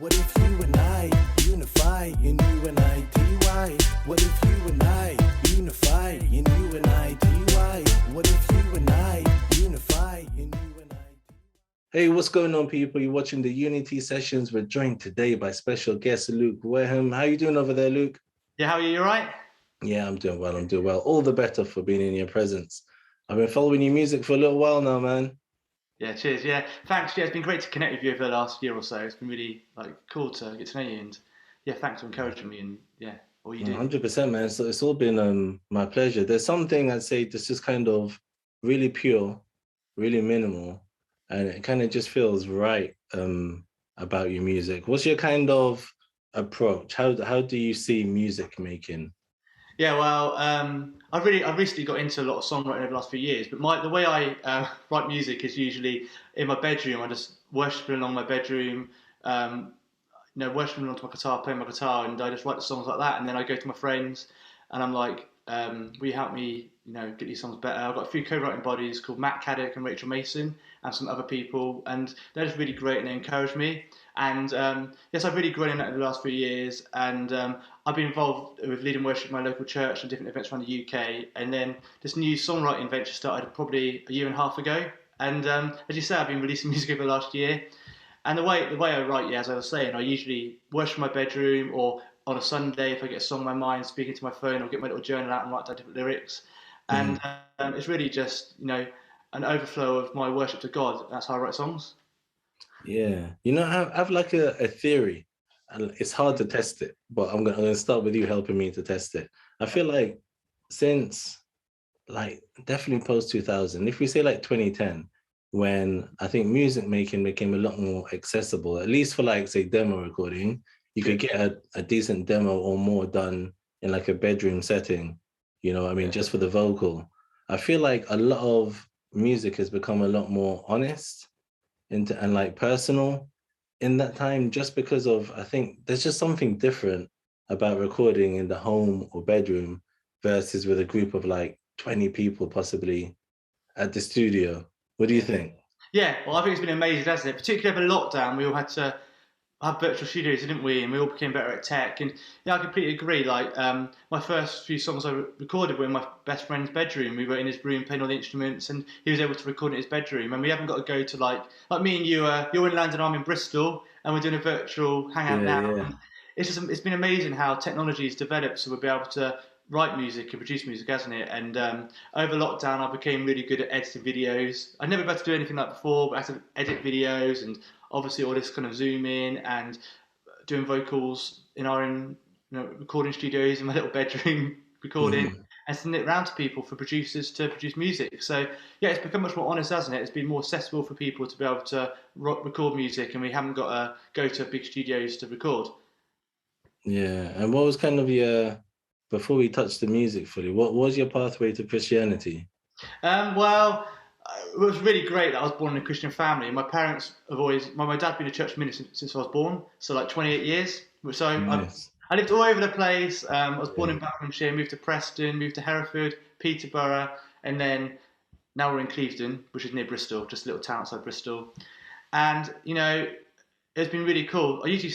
What if you and I unify in you and I DY? What if you and I unify in you and I DY? What if you and I unify in you and I? Hey, what's going on, people? You're watching the Unity Sessions. We're joined today by special guest Luke Wareham. How you doing over there, Luke? Yeah, how are you? You all right? Yeah, I'm doing well. I'm doing well. All the better for being in your presence. I've been following your music for a little while now, man. Yeah, cheers. Yeah, thanks. Yeah, it's been great to connect with you over the last year or so. It's been really cool to get to know you, and yeah, thanks for encouraging me and yeah, all you do. 100%, man. So it's all been my pleasure. There's something I'd say that's just kind of really pure, really minimal, and it kind of just feels right about your music. What's your kind of approach? How do you see music making? Yeah, well, I've recently got into a lot of songwriting over the last few years, but the way I write music is usually in my bedroom. I just worshiping along my bedroom, um, worshiping along to my guitar, playing my guitar, and I just write the songs like that. And then I go to my friends, and I'm like, will you help me, get these songs better? I've got a few co-writing buddies called Matt Caddick and Rachel Mason, and some other people, and they're just really great, and they encourage me. And yes, I've really grown in that over the last few years, and I've been involved with leading worship in my local church and different events around the UK. And then this new songwriting venture started probably a year and a half ago. And as you say, I've been releasing music over the last year. And the way I write, yeah, as I was saying, I usually worship in my bedroom, or on a Sunday if I get a song in my mind, speaking to my phone, I'll get my little journal out and write down different lyrics. And it's really just an overflow of my worship to God. That's how I write songs. Yeah, I've like a theory, and it's hard to test it, but I'm gonna start with you helping me to test it. I feel like since like definitely post 2000, if we say like 2010, when I think music making became a lot more accessible, at least for like say demo recording, you Yeah, could get a decent demo or more done in like a bedroom setting, you know what I mean, yeah, just for the vocal. I feel like a lot of music has become a lot more honest and like personal in that time, just because of, I think there's just something different about recording in the home or bedroom versus with a group of like 20 people possibly at the studio. What do you yeah. think? Yeah, well, I think it's been amazing, hasn't it? Particularly over lockdown, we all had to have virtual studios, didn't we? And we all became better at tech. And yeah, I completely agree. Like my first few songs I recorded were in my best friend's bedroom. We were in his room playing all the instruments, and he was able to record in his bedroom. And we haven't got to go to like me and you. You're in London, I'm in Bristol, and we're doing a virtual hangout Yeah, now. yeah. It's been amazing how technology has developed, so we'll be able to write music and produce music, hasn't it? And over lockdown, I became really good at editing videos. I'd never been able to do anything like before, but I had to edit videos, and obviously all this kind of zoom in and doing vocals in our own recording studios in my little bedroom recording, Mhm. and sending it around to people for producers to produce music. So yeah, it's become much more honest, hasn't it? It's been more accessible for people to be able to record music, and we haven't got to go to big studios to record. Yeah. And what was kind of your, before we touch the music fully, what was your pathway to Christianity? Well, it was really great that I was born in a Christian family. My parents have always, my dad's been a church minister since I was born, so like 28 years. So Nice. I lived all over the place. I was born Yeah. in Buckinghamshire, moved to Preston, moved to Hereford, Peterborough, and then now we're in Clevedon, which is near Bristol, just a little town outside Bristol. And it's been really cool. I usually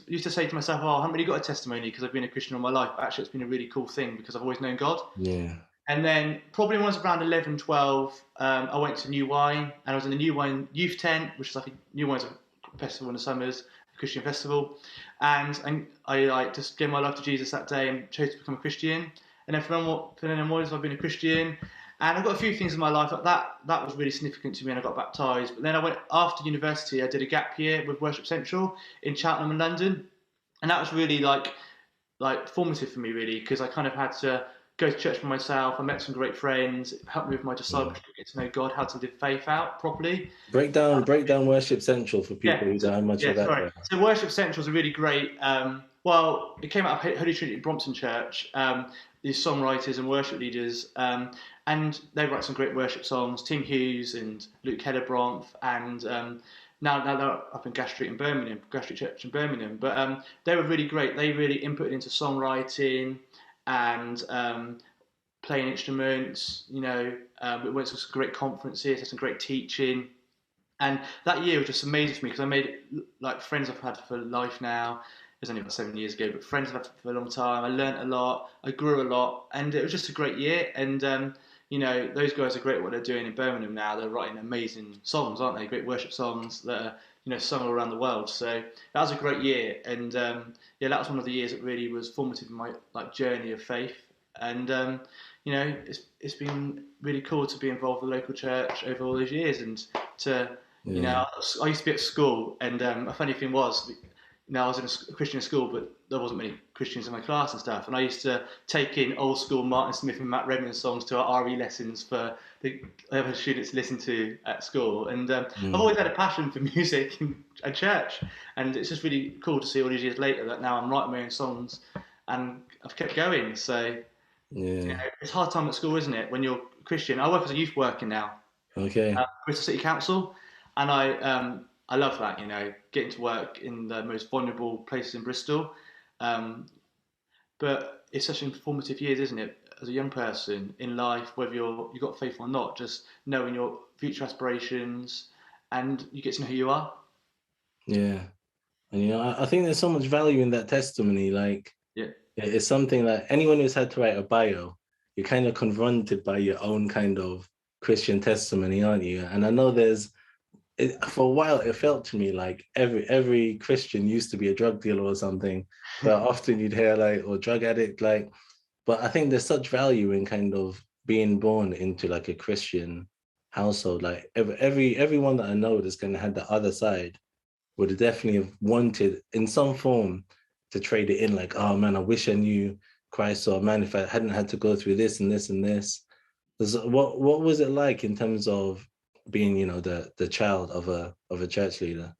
used to say to myself, "Oh, I haven't really got a testimony because I've been a Christian all my life." But actually, it's been a really cool thing because I've always known God. Yeah. And then probably when I was around 11, 12, I went to New Wine, and I was in the New Wine Youth Tent, which is like a New Wine's a festival in the summers, a Christian festival. And I like just gave my life to Jesus that day and chose to become a Christian. And then from then onwards, I've been a Christian. And I've got a few things in my life that was really significant to me, and I got baptised. But then I went after university. I did a gap year with Worship Central in Cheltenham and London, and that was really like formative for me, really, because I kind of had to go to church for myself. I met some great friends. It helped me with my Mm. discipleship, get to know God, how to live faith out properly. Break down Worship Central for people Yeah, who don't have much yeah, of that sorry. there. So Worship Central is a really great. Well, it came out of Holy Trinity Brompton Church. These songwriters and worship leaders, and they write some great worship songs. Tim Hughes and Luke Wareham, and now they're up in Gas Street in Birmingham, Gas Street Church in Birmingham. But they were really great. They really inputted into songwriting and playing instruments. We went to some great conferences, had some great teaching, And that year was just amazing for me because I made like friends I've had for life now. It was only about 7 years ago, but friends I've had for a long time. I learnt a lot, I grew a lot, and it was just a great year. And those guys are great at what they're doing in Birmingham now. They're writing amazing songs, aren't they? Great worship songs that are sung all around the world. So that was a great year, and yeah, that was one of the years that really was formative in my like journey of faith. And it's been really cool to be involved with the local church over all those years, and to Yeah. I used to be at school, and a funny thing was, I was in a Christian school, but there wasn't many Christians in my class and stuff. And I used to take in old school Martin Smith and Matt Redman songs to our RE lessons for the other students to listen to at school. And I've Mm. always had a passion for music and church, and it's just really cool to see all these years later that now I'm writing my own songs, and I've kept going. So Yeah. it's a hard time at school, isn't it? When you're Christian, I work as a youth worker now, Okay. Bristol City Council, and I love that. Getting to work in the most vulnerable places in Bristol, um, but it's such informative years, isn't it? As a young person in life, whether you've got faith or not, just knowing your future aspirations, and you get to know who you are. Yeah. And I think there's so much value in that testimony. Like Yeah, it's something that anyone who's had to write a bio, you're kind of confronted by your own kind of Christian testimony, aren't you? And I know for a while it felt to me like every Christian used to be a drug dealer or something, but often you'd hear like or drug addict, like. But I think there's such value in kind of being born into like a Christian household. Like everyone that I know that's kind of had the other side would have definitely have wanted in some form to trade it in. Like, oh man, I wish I knew Christ, or man, if I hadn't had to go through this and this and this. What was it like in terms of being, the child of a church leader?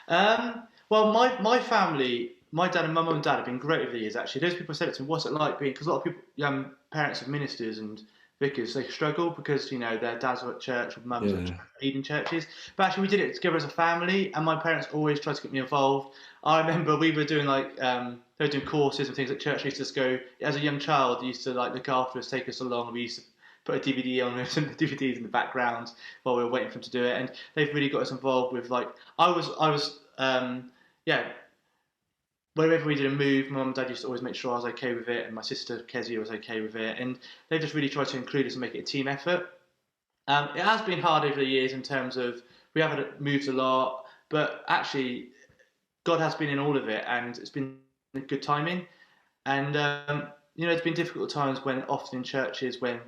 Well, my family, my dad and my mum and dad have been great over the years. Actually, those people said it to me. What's it like being? Because a lot of people, young parents of ministers and vicars, they struggle because their dads are at church or mums are at Yeah. church, leading churches. But actually, we did it together as a family, and my parents always tried to get me involved. I remember we were doing they were doing courses and things at church. I used to just go as a young child. They used to like look after us, take us along. We used to put a DVD on with some DVDs in the background while we were waiting for them to do it, and they've really got us involved with like I was yeah, wherever we did a move, my mum and dad used to always make sure I was okay with it, and my sister Kezia was okay with it, and they just really tried to include us and make it a team effort. It has been hard over the years in terms of we haven't moved a lot, but actually God has been in all of it, and it's been good timing. And it's been difficult times when often in churches when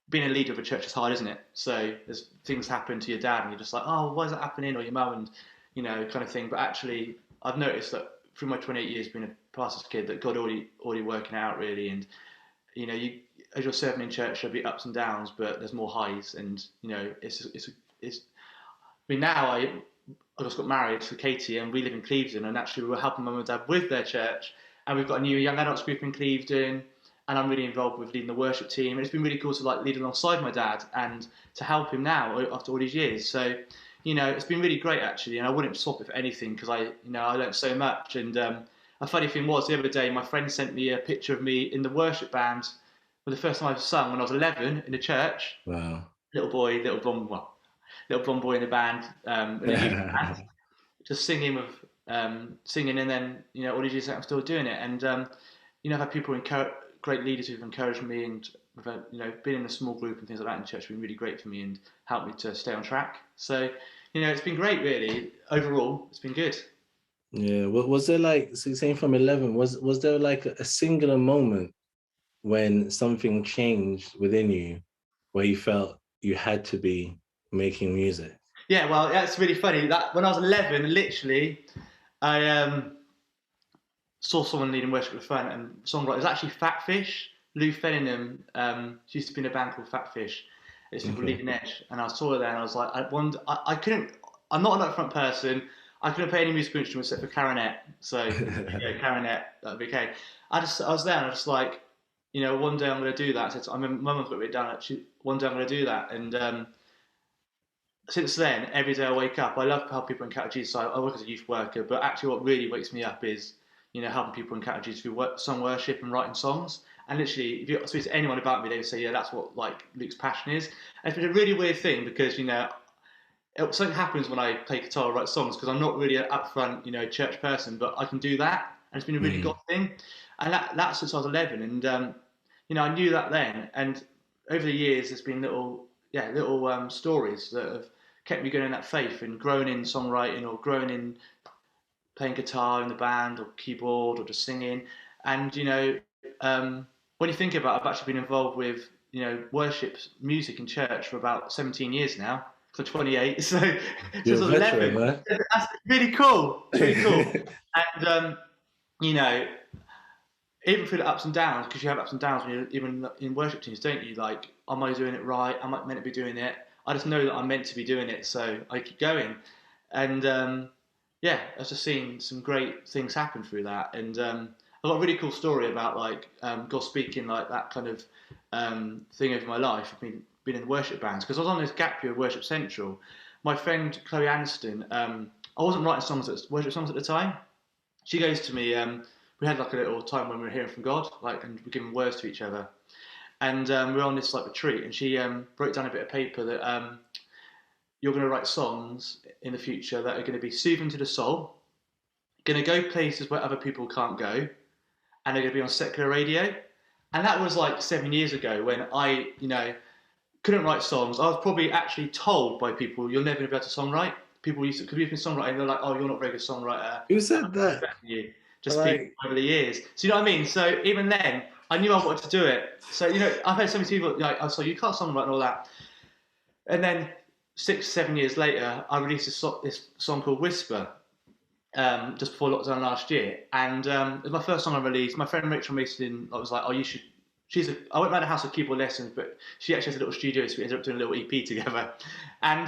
being a leader of a church is hard, isn't it? So there's things happen to your dad, and you're just like, oh, why is that happening? Or your mum, and kind of thing. But actually, I've noticed that through my 28 years being a pastor's kid, that God already working out really, and you as you're serving in church, there'll be ups and downs, but there's more highs, and it's. I mean, now I just got married to Katie, and we live in Clevedon, and actually we were helping mum and dad with their church, and we've got a new young adults group in Clevedon, and I'm really involved with leading the worship team, and it's been really cool to like lead alongside my dad and to help him now after all these years. So, it's been really great actually, and I wouldn't swap it for anything because I learned so much. And a funny thing was the other day, my friend sent me a picture of me in the worship band for the first time I've sung when I was 11 in a church. Wow. Little boy, little blonde boy in the band, in a youth band, just singing, and then all these years I'm still doing it, and I've had people great leaders who've encouraged me, and being in a small group and things like that in church has been really great for me and helped me to stay on track. So it's been great, really. Overall, it's been good. Yeah. Was there like, so you're saying from 11, was there like a singular moment when something changed within you where you felt you had to be making music? Yeah, well, that's really funny. That when I was 11, literally, I saw someone leading worship at the front and songwriter. It was actually Fatfish, Lou Fellingham. She used to be in a band called Fatfish. It's called Okay. Leading Edge, and I saw her there, and I was like, I couldn't. I'm not an upfront person. I couldn't play any musical instrument except for clarinet. So clarinet, that'd be okay. I was there, and I was just like, one day I'm going to do that. I said, I remember Mum got it down. Actually, one day I'm going to do that, and since then, every day I wake up, I love helping people encounter Jesus. I work as a youth worker, but actually, what really wakes me up is, helping people encounter Jesus through song worship and writing songs. And literally, if you speak to anyone about me, they would say, yeah, that's what like Luke's passion is. And it's been a really weird thing because something happens when I play guitar or write songs because I'm not really an upfront, church person, but I can do that, and it's been a really Mm. God thing, and that's since I was 11, and I knew that then, and over the years there's been little stories that have kept me going in that faith and grown in songwriting or grown in playing guitar in the band or keyboard or just singing, and when you think about it, I've actually been involved with worship music in church for about 17 years now. So 28, so You're since a I was veteran, 11. man. That's really cool. It's really cool. And you know, even through the ups and downs, because you have ups and downs when you're even in worship teams, don't you? Like, am I doing it right? Am I meant to be doing it? I just know that I'm meant to be doing it, so I keep going. And yeah, I've just seen some great things happen through that. And I've got a really cool story about like God speaking like that kind of thing over my life. I've been in worship bands because I was on this gap year of Worship Central. My friend Chloe Aniston, I wasn't writing worship songs at the time. She goes to me. We had like a little time when we were hearing from God, like, and we're giving words to each other. And we were on this like retreat, and she wrote down a bit of paper that you're going to write songs in the future that are going to be soothing to the soul, going to go places where other people can't go, and they're going to be on secular radio. And that was like 7 years ago when I, couldn't write songs. I was probably actually told by people, you're never going to be able to songwrite. People used to, because we've been songwriting, they're like, oh, you're not a very good songwriter. Who said that? You. Just people Like, over the years. So you know what I mean? So even then, I knew I wanted to do it. So, I've had so many people like, oh, so you can't songwrite and all that. And then 6, 7 years later, I released this song called Whisper, just before lockdown last year, and it was my first song I released. My friend Rachel Mason, I was like, "Oh, you should." I went round the house with keyboard lessons, but she actually has a little studio, so we ended up doing a little EP together. And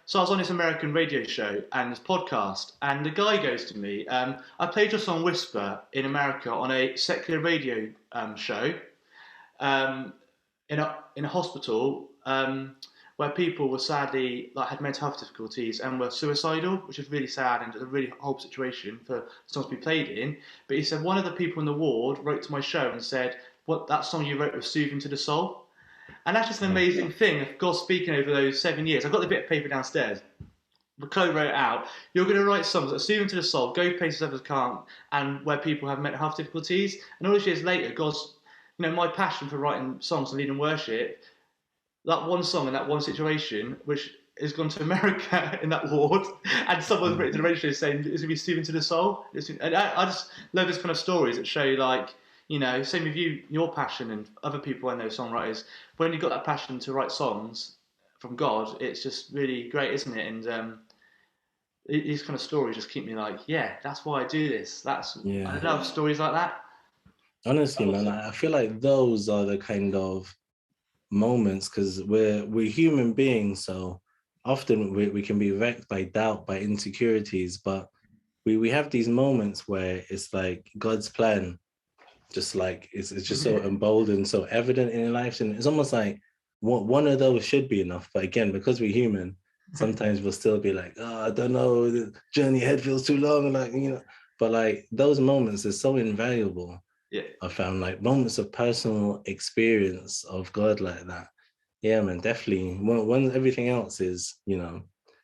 so I was on this American radio show and this podcast, and the guy goes to me, "I played your song Whisper in America on a secular radio show um, in a hospital." Where people were sadly like had mental health difficulties and were suicidal, which is really sad and a really horrible situation for songs to be played in. But he said one of the people in the ward wrote to my show and said, "What that song you wrote was soothing to the soul," and that's just an amazing thing of God speaking over those 7 years. I've got the bit of paper downstairs. But Chloe wrote it out. You're going to write songs that are soothing to the soul, go places others can't, and where people have mental health difficulties. And all these years later, God's, my passion for writing songs and leading worship, that one song in that one situation, which has gone to America in that ward, and someone's written to the registry saying it's going to be soothing to the soul. And I just love this kind of stories that show, like, same with you, your passion, and other people I know, songwriters. When you've got that passion to write songs from God, it's just really great, isn't it? And these kind of stories just keep me like, yeah, that's why I do this. I yeah. love stories like that. Honestly, man, I feel like those are the kind of moments because we're human beings, so often we can be wrecked by doubt, by insecurities, but we have these moments where it's like God's plan just like it's just so emboldened, so evident in your life, and it's almost like one of those should be enough. But again, because we're human, sometimes we'll still be like, oh, I don't know, the journey ahead feels too long, like But like those moments are so invaluable. Yeah. I found like moments of personal experience of God like that. Yeah, man, definitely. When everything else is,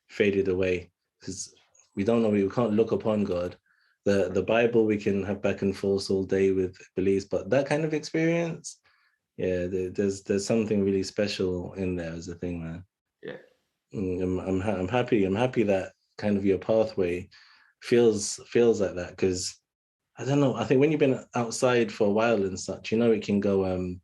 faded away, because we don't know, we can't look upon God. The Bible we can have back and forth all day with beliefs, but that kind of experience, yeah, there's something really special in there as a thing, man. Yeah. I'm happy. I'm happy that kind of your pathway feels like that because I don't know. I think when you've been outside for a while and such, it can go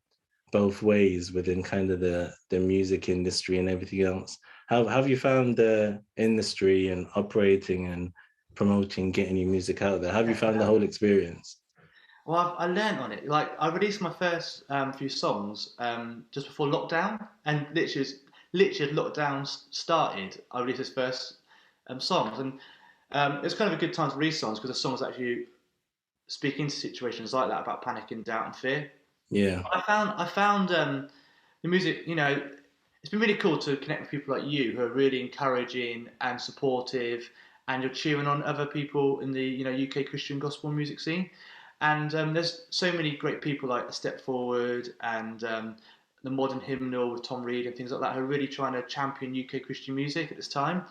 both ways within kind of the music industry and everything else. How have you found the industry and operating and promoting, getting your music out there? How have you found the whole experience? Well, I learned on it. Like, I released my first few songs just before lockdown, and literally as lockdown started, I released this first songs, and it's kind of a good time to release songs because the songs actually speak into situations like that about panic and doubt and fear. Yeah, I found the music. It's been really cool to connect with people like you who are really encouraging and supportive, and you're cheering on other people in the UK Christian gospel music scene. And there's so many great people like Step Forward and the modern hymnal with Tom Reed and things like that, who are really trying to champion UK Christian music at this time.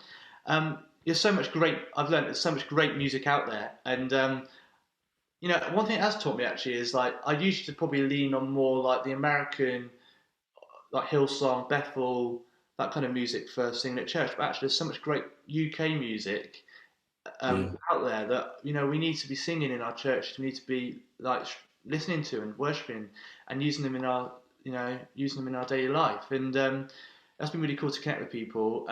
There's so much great. I've learned there's so much great music out there, and one thing it has taught me actually is like I used to probably lean on more like the American, like Hillsong, Bethel, that kind of music for singing at church. But actually, there's so much great UK music Yeah, out there that we need to be singing in our churches. We need to be like listening to and worshiping and using them in our using them in our daily life. And that's been really cool to connect with people.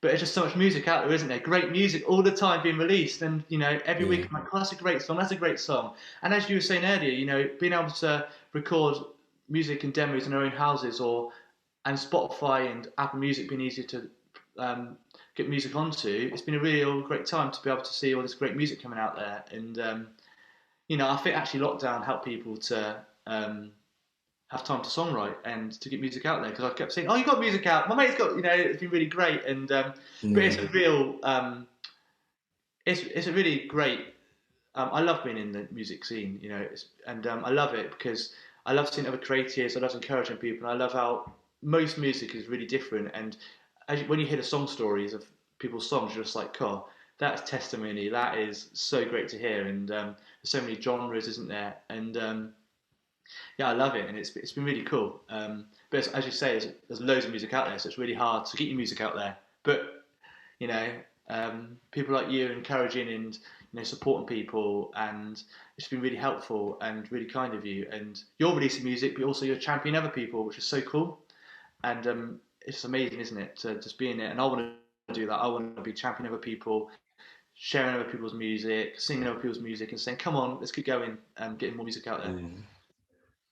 But there's just so much music out there, isn't there? Great music all the time being released, and every yeah, week I'm like, oh, that's a great song. That's a great song. And as you were saying earlier, being able to record music and demos in our own houses, and Spotify and Apple Music being easier to get music onto, it's been a real great time to be able to see all this great music coming out there. And I think actually lockdown helped people to have time to songwrite and to get music out there, because I kept saying, "Oh, you got music out? My mate's got." It's been really great, and but it's yeah, a real, it's a really great. I love being in the music scene, and I love it because I love seeing other creatives. I love encouraging people, and I love how most music is really different. And when you hear the song stories of people's songs, you're just like, "Oh, that's testimony. That is so great to hear." And there's so many genres, isn't there? And yeah, I love it, and it's been really cool. But as you say, there's loads of music out there, so it's really hard to get your music out there. But you know, people like you encouraging and supporting people, and it's been really helpful and really kind of you. And you're releasing music, but also you're championing other people, which is so cool. And it's amazing, isn't it, to just be in it? And I want to do that. I want to be championing other people, sharing other people's music, singing other people's music, and saying, "Come on, let's keep going and getting more music out there." yeah.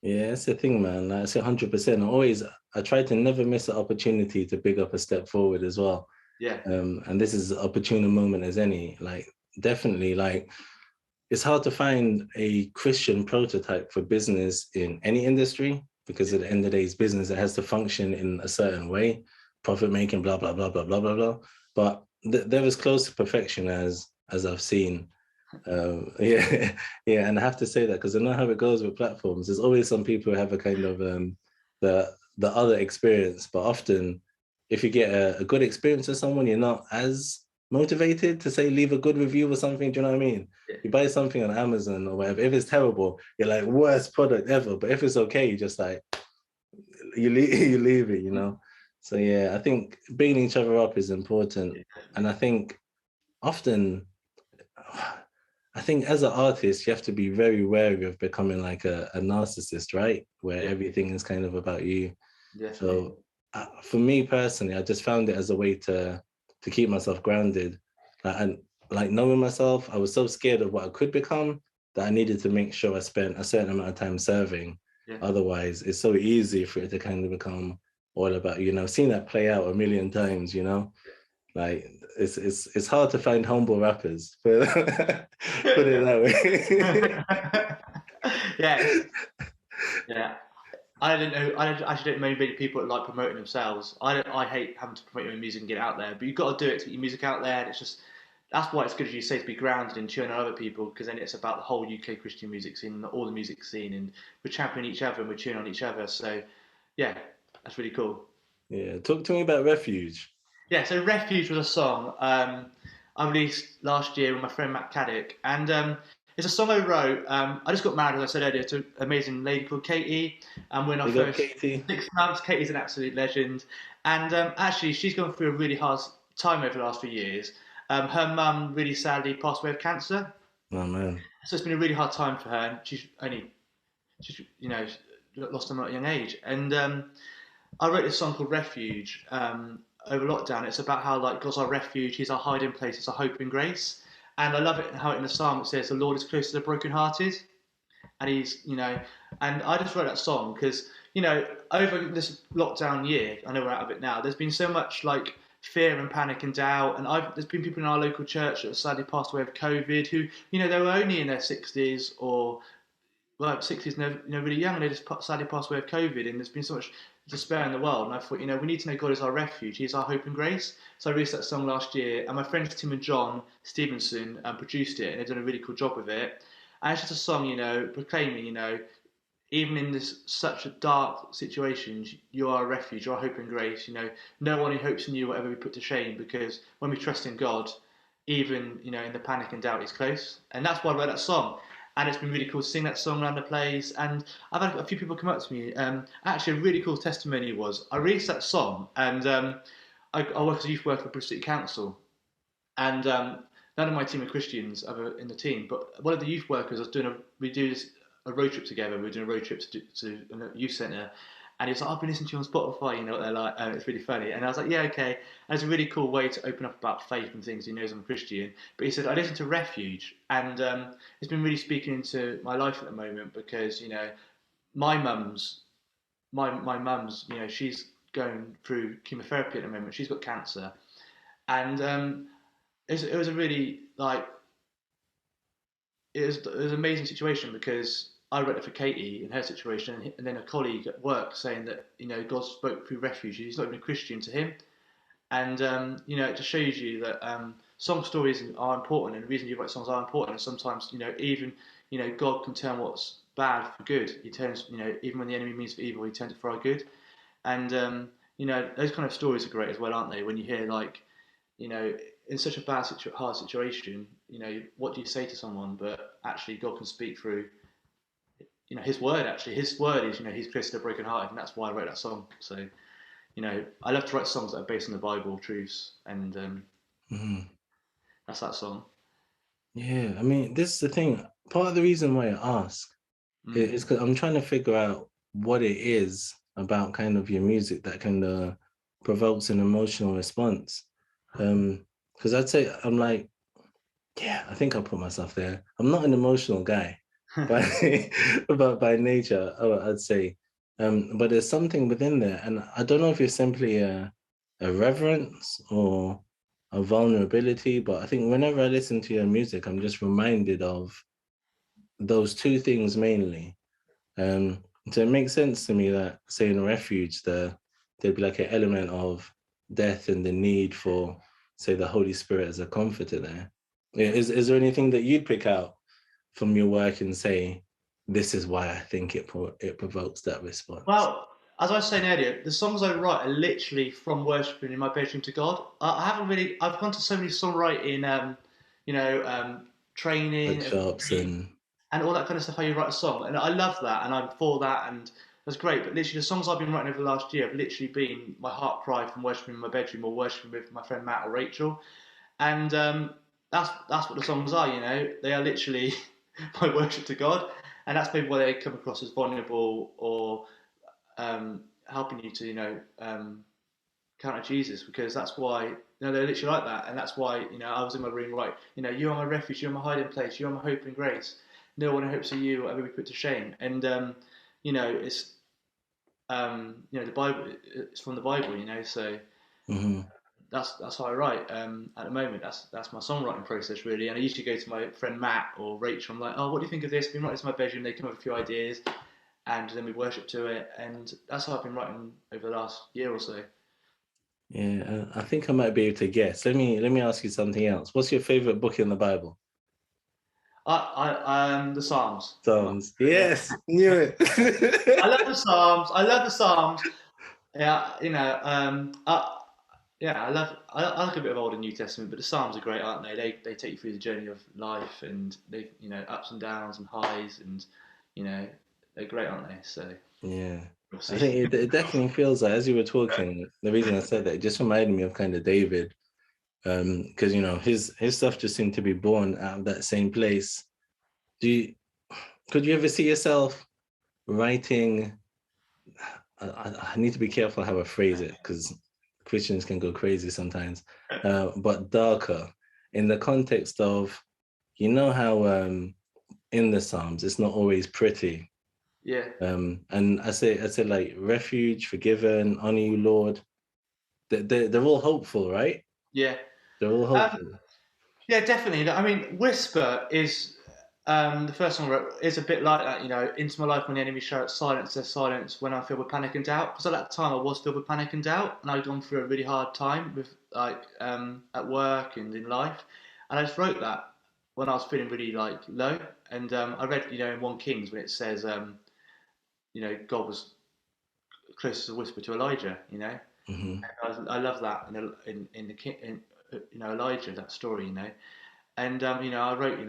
Yeah, that's the thing, man. Like, I say 100%. I try to never miss an opportunity to big up a step forward as well. Yeah, And this is as opportune a moment as any. Like, definitely, like, it's hard to find a Christian prototype for business in any industry, because yeah, at the end of the day, it's business that has to function in a certain way, profit making, blah blah blah blah blah blah blah. But they're as close to perfection as I've seen. Yeah, yeah, and I have to say that because I know how it goes with platforms. There's always some people who have a kind of the other experience, but often if you get a good experience with someone, you're not as motivated to say leave a good review or something. Do you know what I mean? yeah. You buy something on Amazon or whatever. If it's terrible, you're like worst product ever. But if it's okay, you just like you leave it. So yeah, I think bringing each other up is important, Yeah, and definitely. I think often I think as an artist, you have to be very wary of becoming like a narcissist, right? Where Yeah, everything is kind of about you. definitely. So for me personally, I just found it as a way to keep myself grounded. And like knowing myself, I was so scared of what I could become that I needed to make sure I spent a certain amount of time serving. Yeah, Otherwise, it's so easy for it to kind of become all about, seeing that play out a million times. Like it's hard to find humble rappers, but put it that way. yeah, yeah. I didn't know. I actually don't know many people that like promoting themselves. I hate having to promote your own music and get it out there, but you've got to do it to get your music out there. And it's just that's why it's good, as you say, to be grounded and cheering on other people, because then it's about the whole UK Christian music scene, all the music scene, and we're championing each other and we're cheering on each other. So yeah, that's really cool. Yeah, talk to me about Refuge. Yeah, so Refuge was a song I released last year with my friend Matt Caddick, and it's a song I wrote. I just got married, as I said earlier, to an amazing lady called Katie, and we're in our Big up first Katie. 6 months. Katie's an absolute legend, and actually, she's gone through a really hard time over the last few years. Her mum really sadly passed away of cancer, Oh man. so it's been a really hard time for her, and she's lost them at a young age, and I wrote this song called Refuge over lockdown. It's about how like God's our refuge, He's our hiding place, it's our hope and grace. And I love it how in the psalm it says the Lord is close to the brokenhearted, and and I just wrote that song because over this lockdown year, I know we're out of it now. There's been so much like fear and panic and doubt, and there's been people in our local church that have sadly passed away of COVID who they were only in their 60s or well, 60s, really young, and they just sadly passed away of COVID. And there's been so much despair in the world. And I thought, we need to know God is our refuge. He's our hope and grace. So I released that song last year, and my friends Tim and John Stevenson produced it, and they've done a really cool job with it. And it's just a song, proclaiming, even in this such a dark situation, you are a refuge, you are hope and grace. You know, no one who hopes in you will ever be put to shame, because when we trust in God, even in the panic and doubt, He's close, and that's why I wrote that song. And it's been really cool to sing that song around the place. And I've had a few people come up to me. Actually, a really cool testimony was I released that song, and I work as a youth worker for Bristol City Council, and none of my team are Christians other in the team, but one of the youth workers was we do a road trip together. We were doing a road trip to a youth centre, and he was like, I've been listening to you on Spotify, you know what they're like, and it's really funny. And I was like, yeah, okay. And it's a really cool way to open up about faith and things. He knows I'm a Christian. But he said, I listen to Refuge, and it's been really speaking into my life at the moment, because, my mum's, my mum's, she's going through chemotherapy at the moment. She's got cancer. And it was a really, it was an amazing situation, because I wrote it for Katie in her situation, and then a colleague at work saying that God spoke through Refuge. He's not even a Christian to him, and it just shows you that song stories are important, and the reason you write songs are important. And sometimes even God can turn what's bad for good. He turns even when the enemy means for evil, He turns it for our good. And those kind of stories are great as well, aren't they? When you hear in such a hard situation, what do you say to someone? But actually, God can speak through, His word. Actually, His word is, He's close to the brokenhearted, and that's why I wrote that song. So, I love to write songs that are based on the Bible truths, and that's that song. Yeah, I mean, this is the thing. Part of the reason why I ask is because I'm trying to figure out what it is about kind of your music that kind of provokes an emotional response. Because I'd say I'm like, yeah, I think I'll put myself there. I'm not an emotional guy, by but by nature, I'd say. But there's something within there, and I don't know if it's simply a reverence or a vulnerability, but I think whenever I listen to your music, I'm just reminded of those two things mainly. So it makes sense to me that, say, in refuge, there'd be like an element of death and the need for, say, the Holy Spirit as a comforter there. Is there anything that you'd pick out from your work and say, this is why I think it provokes that response? Well, as I was saying earlier, the songs I write are literally from worshiping in my bedroom to God. I haven't really. I've gone to so many songwriting, you know, training Workshops and and all that kind of stuff. How you write a song, and I love that, and I'm for that, and that's great. But literally, the songs I've been writing over the last year have literally been my heart cry from worshiping in my bedroom, or worshiping with my friend Matt or Rachel, and that's what the songs are. They are literally my worship to God, and that's maybe why they come across as vulnerable, or helping you to counter Jesus, because that's why they're literally like that, and that's why I was in my room, right? You are my refuge, you are my hiding place, you are my hope and grace. No one hopes of you will ever be put to shame. And it's the Bible. It's from the Bible, so mhm. that's how I write. At the moment, that's my songwriting process really. And I usually go to my friend Matt or Rachel. I'm like, oh, what do you think of this? I've been writing this in my bedroom. They come up with a few ideas, and then we worship to it. And that's how I've been writing over the last year or so. Yeah, I think I might be able to guess. Let me ask you something else. What's your favorite book in the Bible? The Psalms. Psalms. Yeah, Yes, knew I love it. the Psalms. I love the Psalms. Yeah, yeah, I like a bit of Old and New Testament, but the Psalms are great, aren't they? They take you through the journey of life, and they ups and downs and highs, and you know they're great, aren't they? So Yeah, we'll I see. think it definitely feels like, as you were talking, the reason I said that, it just reminded me of kind of David, because his stuff just seemed to be born out of that same place. Do you Could you ever see yourself writing? I need to be careful how I phrase it, because Christians can go crazy sometimes, but darker, in the context of, how in the Psalms it's not always pretty. Yeah, And I say like refuge, forgiven, honor you, Lord. They're all hopeful, right? yeah. They're all Um, hopeful. Yeah, definitely. I mean, Whisper is the first song I wrote is a bit like that. Into my life when the enemy shouts silence, there's silence when I feel with panic and doubt. Because at that time I was filled with panic and doubt, and I'd gone through a really hard time with at work and in life, and I just wrote that when I was feeling really low. And I read in 1 Kings when it says God was close as a whisper to Elijah. Hmm. I love that in Elijah, that story. And I wrote,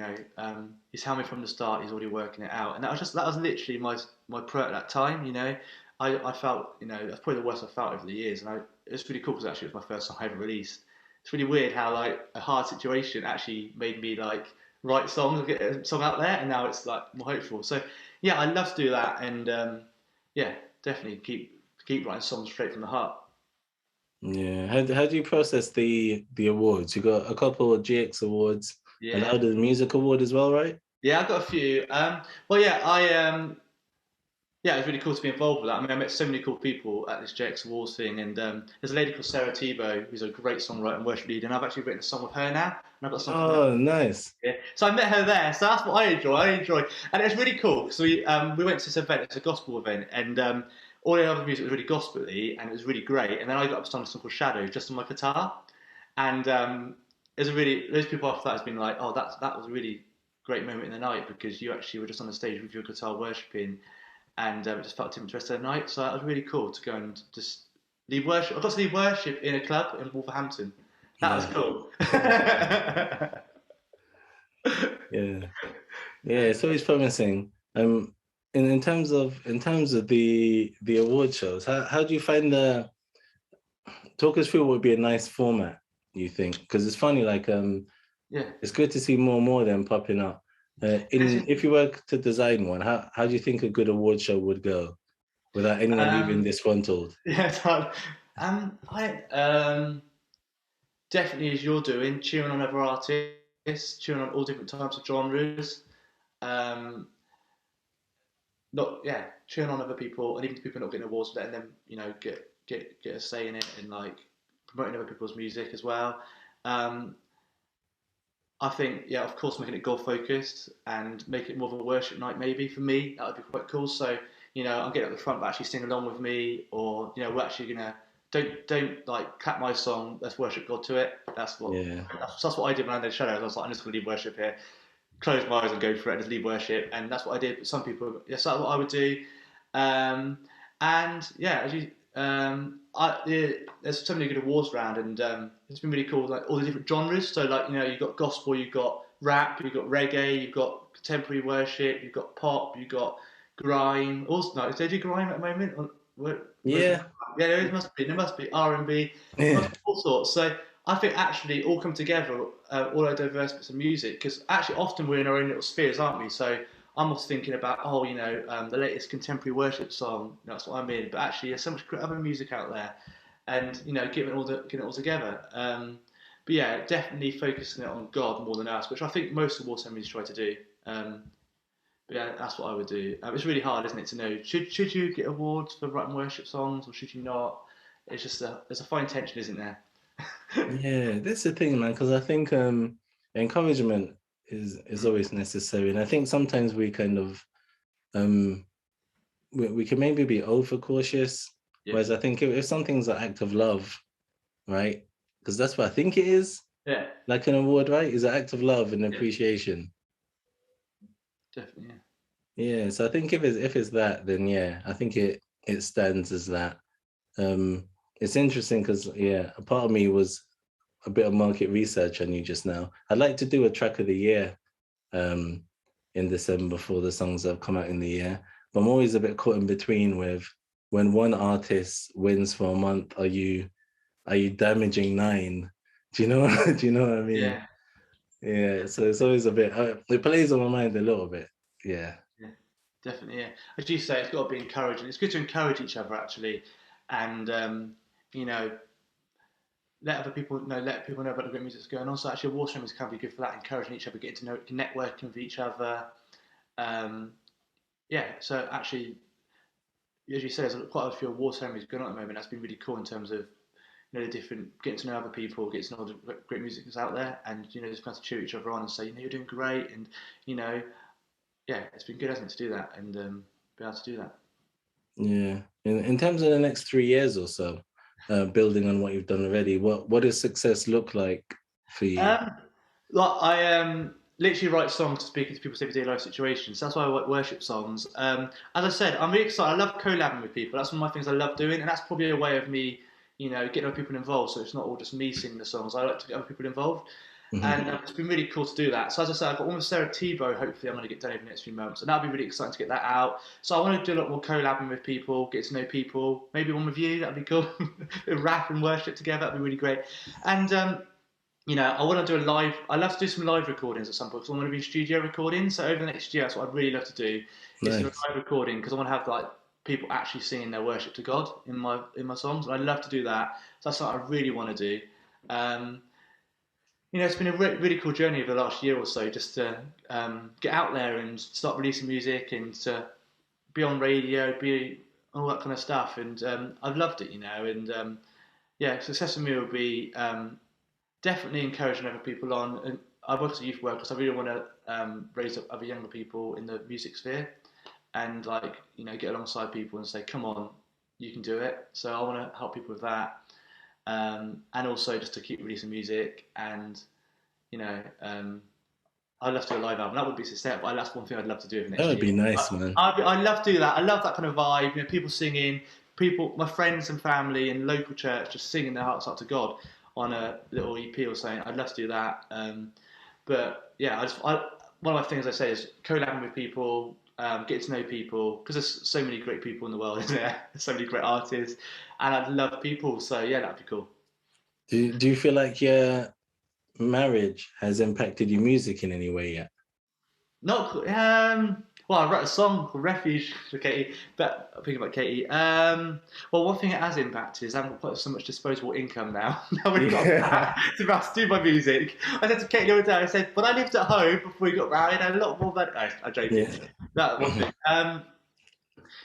he's helped me from the start. He's already working it out, and that was literally my prayer at that time. I felt, that's probably the worst I've felt over the years, and it's really cool because actually it was my first song I ever released. It's really weird how like a hard situation actually made me like write songs, get a song out there, and now it's like more hopeful. So yeah, I love to do that, and yeah, definitely keep writing songs straight from the heart. Yeah. How do you process the awards? You got a couple of GX awards, and Yeah. the Music Award as well, right? Yeah, I've got a few. Well, yeah, yeah, it was really cool to be involved with that. I mean, I met so many cool people at this JX Awards thing, and there's a lady called Sarah Tebow who's a great songwriter and worship leader, and I've actually written a song with her now, and I've got something. Oh, nice. Yeah. So I met her there, so that's what I enjoy. And it's really cool. So we went to this event. It's a gospel event, and all the other music was really gospel-y, and it was really great. And then I got up to sing a song called Shadow, just on my guitar, and there's those people after that has been like, oh, that was a really great moment in the night because you actually were just on the stage with your guitar worshiping, and just felt too much the rest of the night. So that was really cool to go and just lead worship. I got to lead worship in a club in Wolverhampton. That was Yeah. cool. Yeah. Yeah, it's always promising. In terms of the award shows, how do you find talk us through what would be a nice format, you think? Because it's funny, like Yeah. it's good to see more of them popping up. If you were to design one, how do you think a good award show would go without anyone leaving Um, disgruntled? yeah, it's hard. I definitely as you're doing, cheering on other artists, cheering on all different types of genres. Um, not yeah, cheering on other people, and even the people not getting awards, letting them get a say in it, and like promoting other people's music as well. Um, I think, yeah, of course, making it goal focused and make it more of a worship night, maybe for me, that would be quite cool. So, I'm getting at the front, but actually sing along with me, or we're actually gonna don't like clap my song. Let's worship God to it. Yeah. That's what I did when I did Shadows. I was like, I'm just gonna lead worship here, close my eyes and go for it, and just lead worship, and that's what I did. But some people, yes, that's what I would do. Um, and yeah, as you, there's so many good awards around, and it's been really cool. Like all the different genres. So like you've got gospel, you've got rap, you've got reggae, you've got contemporary worship, you've got pop, you've got grime. Also, no, is there do grime at the moment? Yeah. Yeah, there must be. There must be R&B, Yeah. all sorts. So I think actually all come together, all our diverse bits of music, because actually often we're in our own little spheres, aren't we? So I'm also thinking about, the latest contemporary worship song. That's what I'm in. But actually, there's so much great other music out there, and getting it all together. But yeah, definitely focusing it on God more than us, which I think most award ceremonies try to do. But yeah, that's what I would do. It's really hard, isn't it, to know should you get awards for writing worship songs or should you not? It's just there's a fine tension, isn't there? Yeah, that's the thing, man, because I think encouragement is always necessary. And I think sometimes we kind of um we can maybe be overcautious. Yeah, Whereas I think if something's an act of love, right? Because that's what I think it is, yeah, like an award, right? Is an act of love and yeah, appreciation. definitely. Yeah. So I think if it's that, then yeah, I think it stands as that. It's interesting because yeah, a part of me was a bit of market research on you just now. I'd like to do a track of the year um, in December for the songs that have come out in the year. But I'm always a bit caught in between with when one artist wins for a month, are you damaging nine? Do you know do you know what I mean? Yeah, Yeah, so it's always a bit it plays on my mind a little bit. Yeah. yeah, definitely. Yeah, as you say, it's got to be encouraging. It's good to encourage each other actually, and you know, let people know about the great music that's going on. So actually, award ceremonies can be good for that, encouraging each other, getting to know, networking with each other. Um, yeah, so actually, as you said, there's quite a few award ceremonies going on at the moment. That's been really cool in terms of the different getting to know other people, getting to know the great music that's out there, and just kind of cheer each other on and say, you're doing great, and you know, yeah, it's been good, hasn't it, to do that and be able to do that. Yeah. In terms of the next 3 years or so, building on what you've done already, what does success look like for you? Um, like I am. literally write songs to speak into people's everyday life situations. That's why I write worship songs. As I said, I'm really excited. I love collabing with people. That's one of my things I love doing, and that's probably a way of me, getting other people involved. So it's not all just me singing the songs. I like to get other people involved, Hmm. and it's been really cool to do that. So as I said, I've got one with Sarah Tebow. Hopefully, I'm going to get done over the next few months, and that'll be really exciting to get that out. So I want to do a lot more collabing with people, get to know people. Maybe one with you. That'd be cool. Rap and worship together. That'd be really great. And I want to do a live. I love to do some live recordings at some point because I want to be studio recording. So over the next year, that's what I'd really love to do. Is do a Nice. live recording because I want to have like people actually singing their worship to God in my songs. And I'd love to do that. So that's what I really want to do. Um, it's been a really cool journey over the last year or so, just to get out there and start releasing music and to be on radio, be all that kind of stuff. And I've loved it, And yeah, success for me would be. Definitely encouraging other people on. And I work as a youth worker, so I really want to raise up other younger people in the music sphere and get alongside people and say, come on, you can do it. So I want to help people with that, and also just to keep releasing music and you know um, I'd love to do a live album. That would be success, but that's one thing I'd love to do over the That next would year. be nice, man. I love to do that. I love that kind of vibe. People singing, people, my friends and family in local church, just singing their hearts out to God on a little EP or something. I'd love to do that. But yeah, one of my things I say is collabing with people, get to know people, because there's so many great people in the world, isn't there? There's so many great artists, and I'd love people. So yeah, that'd be cool. Do you feel like your marriage has impacted your music in any way yet? Not well, I wrote a song called Refuge for Katie, but I'm thinking about Katie. Well, one thing it has impacted is I haven't got so much disposable income now. Now we've got Yeah. that to do my music. I said to Katie the other day, I said, when I lived at home before we got married, I had a lot more money. No, I'm joking. Yeah. That one thing.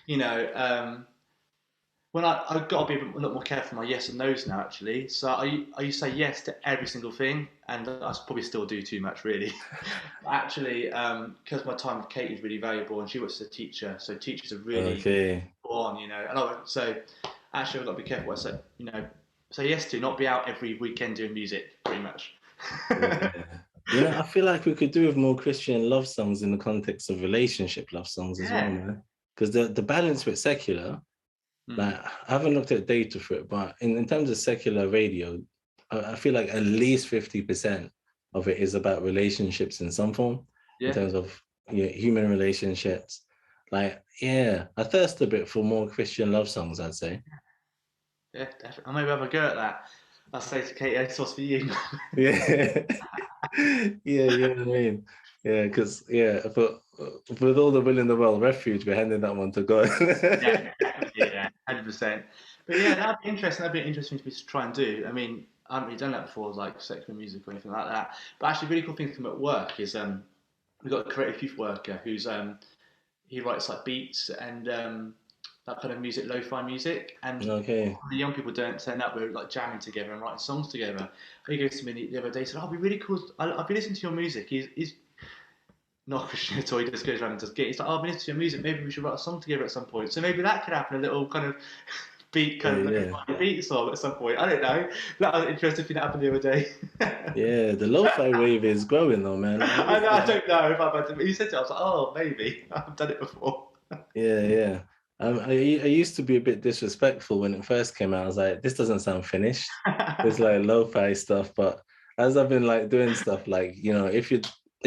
You know, when I've got to be a lot more careful with my yes and no's now, actually. So I used to say yes to every single thing, and I probably still do too much, really. Actually, because my time with Katie is really valuable, and she works as a teacher, so teachers are really Okay. on, so actually I've got to be careful what I say, say yes to, not be out every weekend doing music, pretty much. Yeah. I feel like we could do with more Christian love songs in the context of relationship love songs as well, Yeah. man. Because the balance with secular, Mm. like I haven't looked at data for it, but in terms of secular radio, I feel like at least 50% of it is about relationships in some form, in Yeah. terms of human relationships. Like, yeah, I thirst a bit for more Christian love songs, I'd say. Yeah, definitely. I'll maybe have a go at that. I'll say to Katie, it's what's for you. Yeah. Yeah, you know what I mean? Yeah, because but with all the will in the world, refuge, we're handing that one to God. Yeah, definitely, yeah, 100%. But yeah, that'd be interesting. That'd be interesting to try and do. I mean, I haven't really done that before, like secular music or anything like that. But actually, really cool thing to come at work is we've got a creative youth worker who's he writes like beats and that kind of music, lo-fi music, and Okay. the young people don't turn up. We're like jamming together and writing songs together. He goes to me the other day, he said, "Oh, it'd be really cool. I'll be listening to your music." He's not Christian at all. He just goes around and does gigs. He's like, "Oh, I've been listening to your music. Maybe we should write a song together at some point." So maybe that could happen. A little kind of beat, Yeah, kind of yeah. lo-fi beat song at some point. I don't know. That was interesting thing that happened the other day. Yeah, the lo-fi wave is growing though, man. I don't know if I've had to, but you said it. I was like, "Oh, maybe I've done it before." Yeah, yeah. I used to be a bit disrespectful when it first came out. I was like, this doesn't sound finished. It's like lo-fi stuff. But as I've been like doing stuff, like, if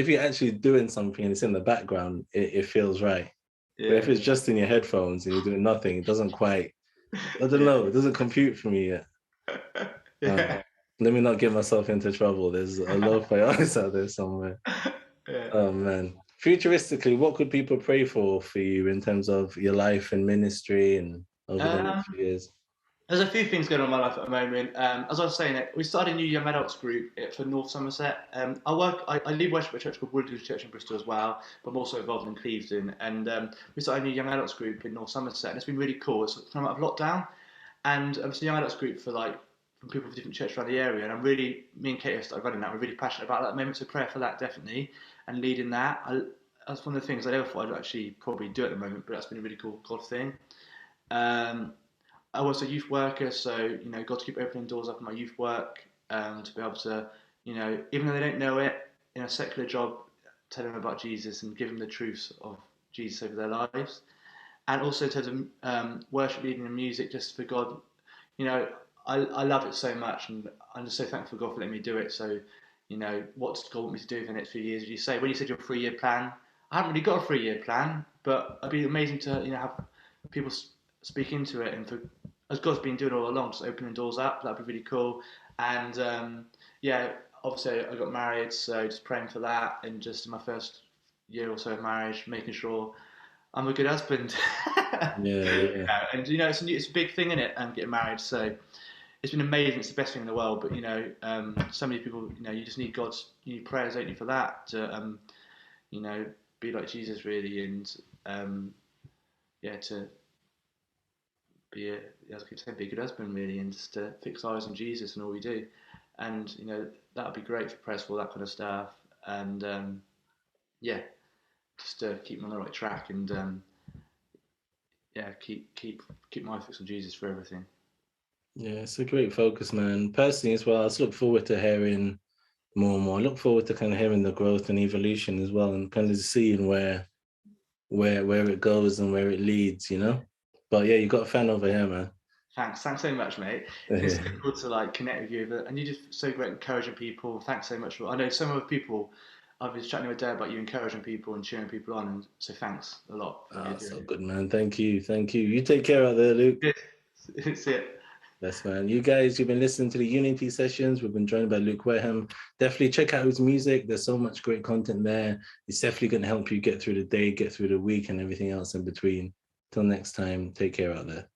you're actually doing something and it's in the background, it feels right. But if Yeah. it's just in your headphones and you're doing nothing, it doesn't quite, I don't know, it doesn't compute for me yet. Yeah. Let me not get myself into trouble. There's a lo-fi artist out there somewhere. Yeah. Oh man. Futuristically, what could people pray for you in terms of your life and ministry and over the Um, next few years? there's a few things going on in my life at the moment. As I was saying, we started a new young adults group for North Somerset. I lead worship at a church called Woodley Church in Bristol as well, but I'm also involved in Clevedon. And we started a new young adults group in North Somerset, and it's been really cool. It's come out of lockdown, and it's a young adults group from people from different churches around the area. And me and Kate have started running that. We're really passionate about that at the moment, so prayer for that definitely, and leading that. That's one of the things I never thought I'd actually probably do at the moment, but that's been a really cool God thing. Um, I was a youth worker, so got to keep opening doors up in my youth work to be able to, even though they don't know it, in a secular job, tell them about Jesus and give them the truths of Jesus over their lives. And also in terms of worship leading and music, just for God, you know, I love it so much, and I'm just so thankful for God for letting me do it. So, you know, what does God want me to do for the next few years? As you say, when you said your 3-year plan, I haven't really got a 3-year plan, but it'd be amazing to, you know, have people speak into it, and for, as God's been doing all along, just opening doors up. That'd be really cool. And yeah, obviously I got married, so just praying for that, and just in my first year or so of marriage, making sure I'm a good husband. Yeah, yeah. And you know, it's a big thing in it, getting married. So it's been amazing. It's the best thing in the world. But you know, so many people, you know, you just need God's, you need prayers, don't you, for that to, you know, be like Jesus really, and yeah, to be a, as I keep saying, be a good husband really, and just to fix eyes on Jesus and all we do. And you know, that would be great for press for all that kind of stuff. And yeah, just to keep them on the right track, and yeah, keep my fix on Jesus for everything. Yeah, it's a great focus, man. Personally as well, I just look forward to hearing more and more. I look forward to kind of hearing the growth and evolution as well, and kind of seeing where it goes and where it leads, you know. But yeah, you got a fan over here, man. Thanks so much, mate. It's been so cool to like connect with you, and you're just so great encouraging people. Thanks so much for. I know some other people. I've been chatting with Dad about you encouraging people and cheering people on, and so thanks a lot for what Ah, you're so doing. good, man. Thank you, thank you. You take care out there, Luke. Good. See it. Yes, man. You guys, you've been listening to the Unity sessions. We've been joined by Luke Wareham. Definitely check out his music. There's so much great content there. It's definitely going to help you get through the day, get through the week, and everything else in between. Till next time, take care out there.